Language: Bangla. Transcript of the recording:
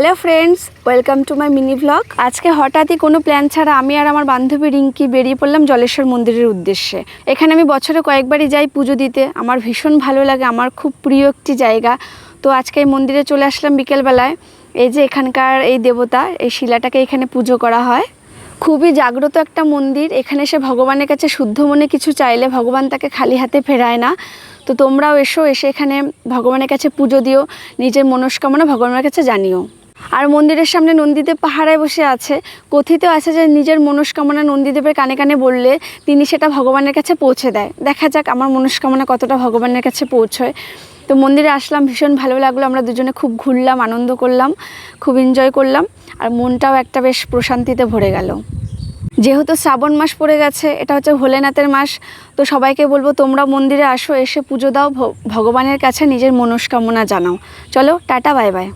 Hello friends, welcome to my mini blog. আজকে হঠাৎই কোনো প্ল্যান ছাড়া আমি আর আমার বান্ধবী রিঙ্কি বেরিয়ে পড়লাম জলেশ্বর মন্দিরের উদ্দেশ্যে। এখানে আমি বছরে কয়েকবারই যাই পুজো দিতে, আমার ভীষণ ভালো লাগে, আমার খুব প্রিয় একটি জায়গা। তো আজকে এই মন্দিরে চলে আসলাম বিকেলবেলায়। এই যে এখানকার এই দেবতা, এই শিলাটাকে এখানে পুজো করা হয়। খুবই জাগ্রত একটা মন্দির। এখানে এসে ভগবানের কাছে শুদ্ধ মনে কিছু চাইলে ভগবান তাকে খালি হাতে ফেরায় না। তো তোমরাও এসে এখানে ভগবানের কাছে পুজো দিও, নিজের মনস্কামনা ভগবানের কাছে জানিও। আর মন্দিরের সামনে নন্দীদেব পাহারায় বসে আছে। কথিত আছে যে নিজের মনস্কামনা নন্দীদেবের কানে কানে বললে তিনি সেটা ভগবানের কাছে পৌঁছে দেয়। দেখা যাক আমার মনস্কামনা কতটা ভগবানের কাছে পৌঁছয়। তো মন্দিরে আসলাম, ভীষণ ভালো লাগলো। আমরা দুজনে খুব ঘুরলাম, আনন্দ করলাম, খুব এনজয় করলাম, আর মনটাও একটা বেশ প্রশান্তিতে ভরে গেল। যেহেতু শ্রাবণ মাস পড়ে গেছে, এটা হচ্ছে ভোলেনাথের মাস, তো সবাইকে বলবো তোমরা মন্দিরে আসো, এসে পুজো দাও, ভগবানের কাছে নিজের মনস্কামনা জানাও। চলো, টাটা, বাই বাই।